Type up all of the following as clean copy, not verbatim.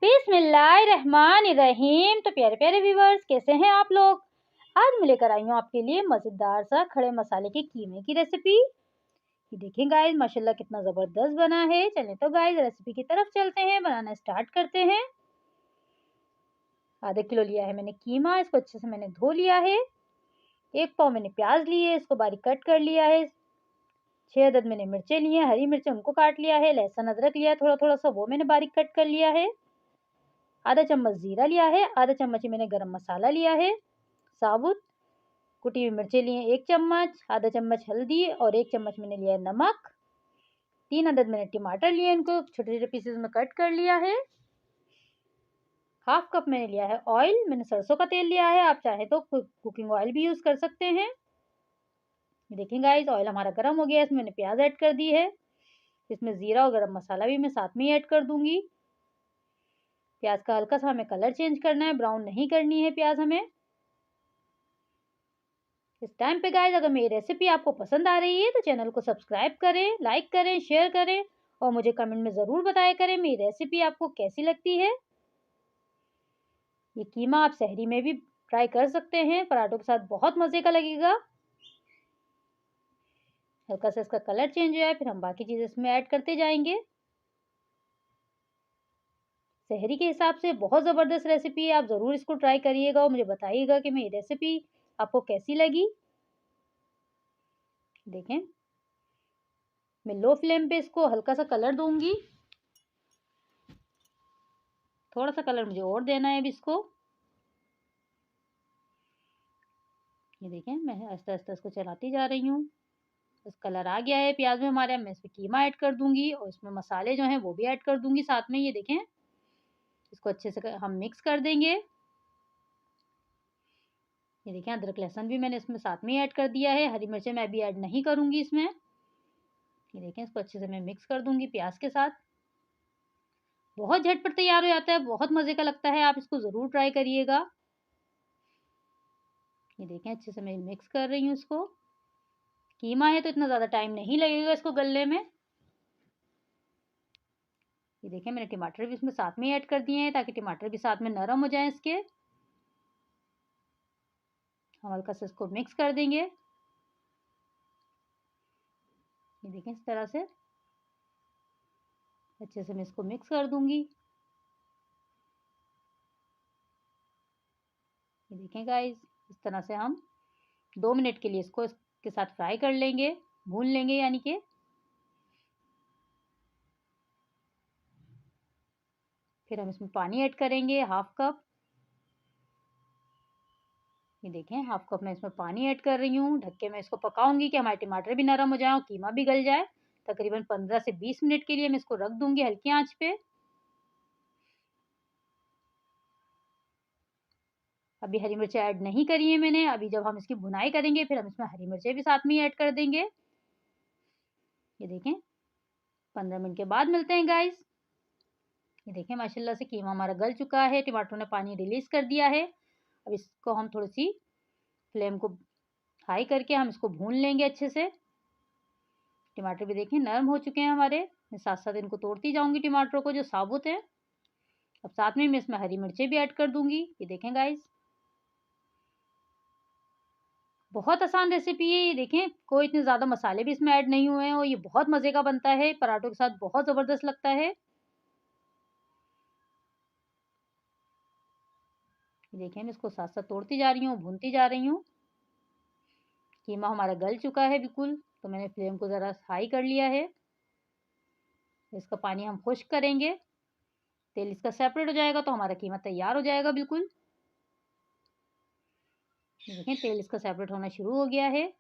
बिस्मिल्लाहिर्रहमानिर्रहीम। तो प्यारे प्यारे व्यूवर्स, कैसे हैं आप लोग। आज मैं लेकर आई हूँ आपके लिए मज़ेदार सा खड़े मसाले के कीमे की रेसिपी। ये देखें गाइस, माशाल्लाह कितना ज़बरदस्त बना है। चलें तो गाइस रेसिपी की तरफ चलते हैं, बनाना स्टार्ट करते हैं। आधा किलो लिया है मैंने कीमा, इसको अच्छे से मैंने धो लिया है। 1 पाव मैंने प्याज लिए, इसको बारीक कट कर लिया है। 6 अदद मैंने मिर्चें ली हैं, हरी मिर्चें उनको काट लिया है। लहसुन अदरक लिया है थोड़ा थोड़ा सा, वो मैंने बारीक कट कर लिया है। आधा चम्मच जीरा लिया है, आधा चम्मच ही मैंने गरम मसाला लिया है साबुत। कुटी हुई मिर्चें ली हैं 1 चम्मच, आधा चम्मच हल्दी और 1 चम्मच मैंने लिया है नमक। 3 अदद मैंने टमाटर लिए, इनको छोटे छोटे पीसेस में कट कर लिया है। हाफ कप मैंने लिया है ऑयल, मैंने सरसों का तेल लिया है, आप चाहे तो कुकिंग ऑयल भी यूज़ कर सकते हैं। देखिए गाइस, ऑयल हमारा गर्म हो गया है, इसमें मैंने प्याज ऐड कर दी है। इसमें जीरा और गरम मसाला भी मैं साथ में ही ऐड कर दूंगी। प्याज का हल्का सा हमें कलर चेंज करना है, ब्राउन नहीं करनी है प्याज हमें। इस टाइम पे गाइस, अगर मेरी रेसिपी आपको पसंद आ रही है तो चैनल को सब्सक्राइब करें, लाइक करें, शेयर करें और मुझे कमेंट में ज़रूर बताया करें मेरी रेसिपी आपको कैसी लगती है। ये कीमा आप सहरी में भी ट्राई कर सकते हैं, पराठों के साथ बहुत मज़े का लगेगा। हल्का सा इसका कलर चेंज हो जाए फिर हम बाकी चीज़ें इसमें ऐड करते जाएंगे। सहरी के हिसाब से बहुत ज़बरदस्त रेसिपी है, आप ज़रूर इसको ट्राई करिएगा और मुझे बताइएगा कि मेरी रेसिपी आपको कैसी लगी। देखें, मैं लो फ्लेम पे इसको हल्का सा कलर दूंगी। थोड़ा सा कलर मुझे और देना है अब इसको। ये देखें, मैं आस्ते आस्ते इसको चलाती जा रही हूँ। बस कलर आ गया है प्याज में हमारे। मैं इसमें कीमा ऐड कर दूंगी और इसमें मसाले जो हैं वो भी ऐड कर दूंगी साथ में। ये देखें, इसको अच्छे से हम मिक्स कर देंगे। ये देखें, अदरक लहसुन भी मैंने इसमें साथ में ऐड कर दिया है, हरी मिर्चें मैं अभी ऐड नहीं करूंगी इसमें। ये देखें, इसको अच्छे से मैं मिक्स कर दूंगी प्याज के साथ। बहुत झटपट तैयार हो जाता है, बहुत मज़े का लगता है, आप इसको ज़रूर ट्राई करिएगा। ये देखें, अच्छे से मैं मिक्स कर रही हूँ इसको। कीमा है तो इतना ज़्यादा टाइम नहीं लगेगा इसको गलने में। ये देखें, मैंने टमाटर भी इसमें साथ में ऐड कर दिए हैं ताकि टमाटर भी साथ में नरम हो जाएं इसके। हम हल्का से इसको मिक्स कर देंगे। ये देखें, इस तरह से अच्छे से मैं इसको मिक्स कर दूंगी। ये देखें गाइस, इस तरह से हम 2 मिनट के लिए इसको इसके साथ फ्राई कर लेंगे, भून लेंगे यानी कि। फिर हम इसमें पानी ऐड करेंगे हाफ कप। ये देखें, हाफ कप मैं इसमें पानी ऐड कर रही हूँ। ढक के मैं इसको पकाऊंगी कि हमारे टमाटर भी नरम हो जाए और कीमा भी गल जाए। तकरीबन 15 से 20 मिनट के लिए मैं इसको रख दूंगी हल्की आंच पे। अभी हरी मिर्चें ऐड नहीं करी है मैंने। अभी जब हम इसकी भुनाई करेंगे फिर हम इसमें हरी मिर्चें भी साथ में ऐड कर देंगे। ये देखें, 15 मिनट के बाद मिलते हैं गाइस। ये देखें, माशाल्लाह से कीमा हमारा गल चुका है, टमाटरों ने पानी रिलीज कर दिया है। अब इसको हम थोड़ी सी फ्लेम को हाई करके हम इसको भून लेंगे अच्छे से। टमाटर भी देखें नरम हो चुके हैं हमारे। मैं साथ साथ इनको तोड़ती जाऊंगी टमाटरों को जो साबुत है। अब साथ में मैं इसमें हरी मिर्चें भी ऐड कर दूंगी। ये देखें गाइस, बहुत आसान रेसिपी है। ये देखें, कोई इतने ज़्यादा मसाले भी इसमें ऐड नहीं हुए हैं और ये बहुत मज़े का बनता है, पराठों के साथ बहुत ज़बरदस्त लगता है। ये देखें, मैं इसको साथ साथ तोड़ती जा रही हूँ, भूनती जा रही हूँ। कीमा हमारा गल चुका है बिल्कुल, तो मैंने फ्लेम को ज़रा हाई कर लिया है। इसका पानी हम खुश्क करेंगे, तेल इसका सेपरेट हो जाएगा तो हमारा कीमा तैयार हो जाएगा बिल्कुल। देखें, तेल इसका सेपरेट होना शुरू हो गया है।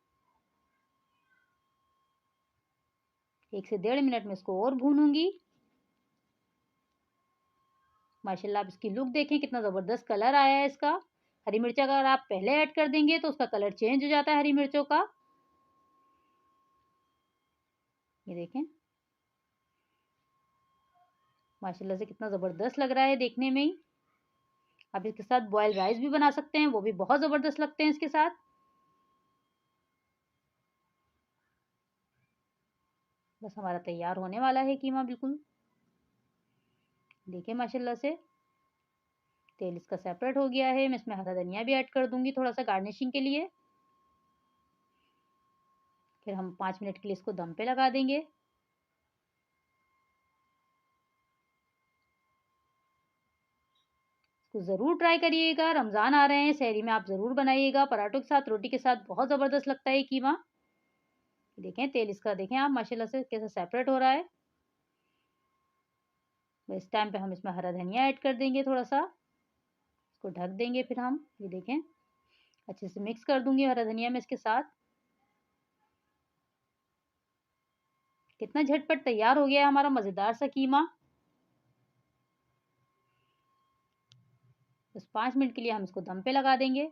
1 से 1.5 मिनट में इसको और भूनूंगी। माशाल्लाह, आप इसकी लुक देखें, कितना ज़बरदस्त कलर आया है इसका। हरी मिर्च अगर आप पहले ऐड कर देंगे तो उसका कलर चेंज हो जाता है हरी मिर्चों का। ये देखें, माशाल्लाह से कितना ज़बरदस्त लग रहा है देखने में ही। आप इसके साथ बॉयल राइस भी बना सकते हैं, वो भी बहुत ज़बरदस्त लगते हैं इसके साथ। बस हमारा तैयार होने वाला है कीमा बिल्कुल। देखिए माशाल्लाह से तेल इसका सेपरेट हो गया है। मैं इसमें हरा धनिया भी ऐड कर दूंगी थोड़ा सा गार्निशिंग के लिए। फिर हम 5 मिनट के लिए इसको दम पे लगा देंगे। इसको ज़रूर ट्राई करिएगा, रमज़ान आ रहे हैं, सहरी में आप ज़रूर बनाइएगा, पराठों के साथ, रोटी के साथ बहुत ज़बरदस्त लगता है कीमा। देखें तेल इसका, देखें आप माशाल्लाह से कैसे सेपरेट हो रहा है। तो इस टाइम पे हम इसमें हरा धनिया ऐड कर देंगे थोड़ा सा, इसको ढक देंगे। फिर हम ये देखें अच्छे से मिक्स कर दूंगी हरा धनिया में इसके साथ। कितना झटपट तैयार हो गया है हमारा मज़ेदार सा कीमा। बस 5 मिनट के लिए हम इसको दम पे लगा देंगे।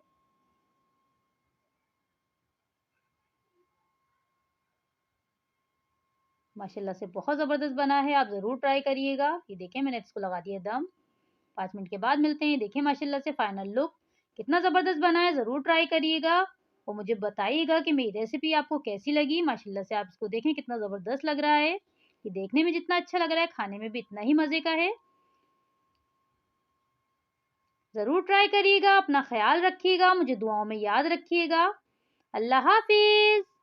माशाल्लाह से बहुत ज़बरदस्त बना है, आप ज़रूर ट्राई करिएगा। ये देखें मैंने इसको लगा दिया दम। 5 मिनट के बाद मिलते हैं। देखिए माशाल्लाह से फाइनल लुक कितना ज़बरदस्त बना है, ज़रूर ट्राई करिएगा और मुझे बताइएगा कि मेरी रेसिपी आपको कैसी लगी। माशाल्लाह से आप इसको देखें कितना ज़बरदस्त लग रहा है। ये देखने में जितना अच्छा लग रहा है, खाने में भी इतना ही मज़े का है। ज़रूर ट्राई करिएगा, अपना ख्याल रखिएगा, मुझे दुआओं में याद रखिएगा। अल्लाह हाफ़िज़।